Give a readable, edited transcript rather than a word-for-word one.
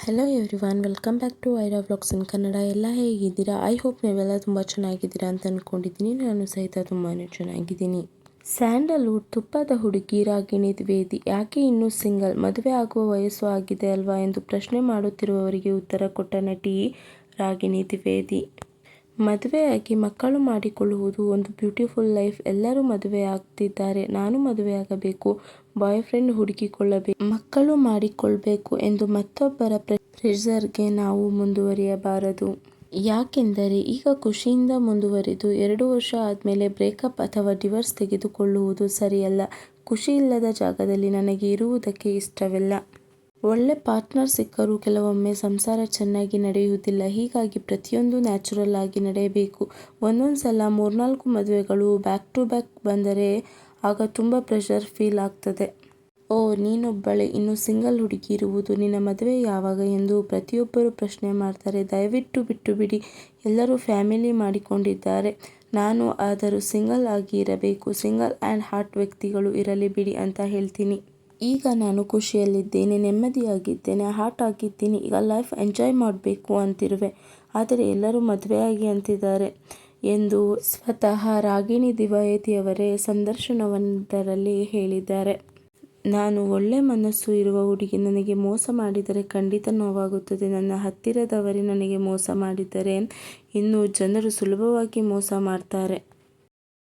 Hello everyone, welcome back to Aira vlogs in Kannada. ಎಲ್ಲ ಹೇಗಿದ್ದೀರಾ? I hope ನೀವೆಲ್ಲ ತುಂಬ ಚೆನ್ನಾಗಿದ್ದೀರಾ ಅಂತ ಅಂದ್ಕೊಂಡಿದ್ದೀನಿ. ನಾನು ಸಹಿತ ತುಂಬಾ ಚೆನ್ನಾಗಿದ್ದೀನಿ. ಸ್ಯಾಂಡಲ್ವುಡ್ ತುಪ್ಪದ ಹುಡುಗಿ ರಾಗಿಣಿ ದ್ವಿವೇದಿ ಯಾಕೆ ಇನ್ನೂ ಸಿಂಗಲ್? ಮದುವೆ ಆಗುವ ವಯಸ್ಸು ಆಗಿದೆ ಅಲ್ವಾ ಎಂದು ಪ್ರಶ್ನೆ ಮಾಡುತ್ತಿರುವವರಿಗೆ ಉತ್ತರ ಕೊಟ್ಟ ನಟಿ ರಾಗಿಣಿ ದ್ವಿವೇದಿ. ಮದುವೆಯಾಗಿ ಮಕ್ಕಳು ಮಾಡಿಕೊಳ್ಳುವುದು ಒಂದು ಬ್ಯೂಟಿಫುಲ್ ಲೈಫ್. ಎಲ್ಲರೂ ಮದುವೆ ಆಗ್ತಿದ್ದಾರೆ, ನಾನು ಮದುವೆಯಾಗಬೇಕು, ಬಾಯ್ ಫ್ರೆಂಡ್ ಹುಡುಕಿಕೊಳ್ಳಬೇಕು, ಮಕ್ಕಳು ಮಾಡಿಕೊಳ್ಬೇಕು ಎಂದು ಮತ್ತೊಬ್ಬರ ಪ್ರೆಷರ್ಗೆ ನಾವು ಮುಂದುವರಿಯಬಾರದು. ಯಾಕೆಂದರೆ ಈಗ ಖುಷಿಯಿಂದ ಮುಂದುವರಿದು 2 ವರ್ಷ ಆದ್ಮೇಲೆ ಬ್ರೇಕಪ್ ಅಥವಾ ಡಿವೋರ್ಸ್ ತೆಗೆದುಕೊಳ್ಳುವುದು ಸರಿಯಲ್ಲ. ಖುಷಿ ಇಲ್ಲದ ಜಾಗದಲ್ಲಿ ನನಗೆ ಇರುವುದಕ್ಕೆ ಇಷ್ಟವಿಲ್ಲ. ಒಳ್ಳೆ ಪಾರ್ಟ್ನರ್ ಸಿಕ್ಕರೂ ಕೆಲವೊಮ್ಮೆ ಸಂಸಾರ ಚೆನ್ನಾಗಿ ನಡೆಯುವುದಿಲ್ಲ. ಹೀಗಾಗಿ ಪ್ರತಿಯೊಂದು ನ್ಯಾಚುರಲ್ ಆಗಿ ನಡೆಯಬೇಕು. ಒಂದೊಂದು ಸಲ 3-4 ಮದುವೆಗಳು ಬ್ಯಾಕ್ ಟು ಬ್ಯಾಕ್ ಬಂದರೆ ಆಗ ತುಂಬ ಪ್ರೆಷರ್ ಫೀಲ್ ಆಗ್ತದೆ. ಓ, ನೀನೊಬ್ಬಳೇ ಇನ್ನೂ ಸಿಂಗಲ್ ಹುಡುಗಿ ಇರುವುದು, ನಿನ್ನ ಮದುವೆ ಯಾವಾಗ ಎಂದು ಪ್ರತಿಯೊಬ್ಬರು ಪ್ರಶ್ನೆ ಮಾಡ್ತಾರೆ. ದಯವಿಟ್ಟು ಬಿಟ್ಟು ಬಿಡಿ. ಎಲ್ಲರೂ ಫ್ಯಾಮಿಲಿ ಮಾಡಿಕೊಂಡಿದ್ದಾರೆ. ನಾನು ಆದರೂ ಸಿಂಗಲ್ ಆಗಿ ಇರಬೇಕು. ಸಿಂಗಲ್ ಆ್ಯಂಡ್ ಹಾರ್ಟ್ ವ್ಯಕ್ತಿಗಳು ಇರಲಿ ಬಿಡಿ ಅಂತ ಹೇಳ್ತೀನಿ. ಈಗ ನಾನು ಖುಷಿಯಲ್ಲಿದ್ದೇನೆ, ನೆಮ್ಮದಿಯಾಗಿದ್ದೇನೆ, ಹಾರ್ಟ್ ಆಗಿದ್ದೀನಿ. ಈಗ ಲೈಫ್ ಎಂಜಾಯ್ ಮಾಡಬೇಕು ಅಂತಿರುವೆ. ಆದರೆ ಎಲ್ಲರೂ ಮದುವೆಯಾಗಿ ಅಂತಿದ್ದಾರೆ ಎಂದು ಸ್ವತಃ ರಾಗಿಣಿ ದ್ವಿವೇದಿಯವರೇ ಸಂದರ್ಶನವೊಂದರಲ್ಲಿ ಹೇಳಿದ್ದಾರೆ. ನಾನು ಒಳ್ಳೆ ಮನಸ್ಸು ಇರುವ ಹುಡುಗಿ. ನನಗೆ ಮೋಸ ಮಾಡಿದರೆ ಖಂಡಿತ ನೋವಾಗುತ್ತದೆ. ನನ್ನ ಹತ್ತಿರದವರೇ ನನಗೆ ಮೋಸ ಮಾಡಿದರೆ ಇನ್ನೂ ಜನರು ಸುಲಭವಾಗಿ ಮೋಸ ಮಾಡ್ತಾರೆ.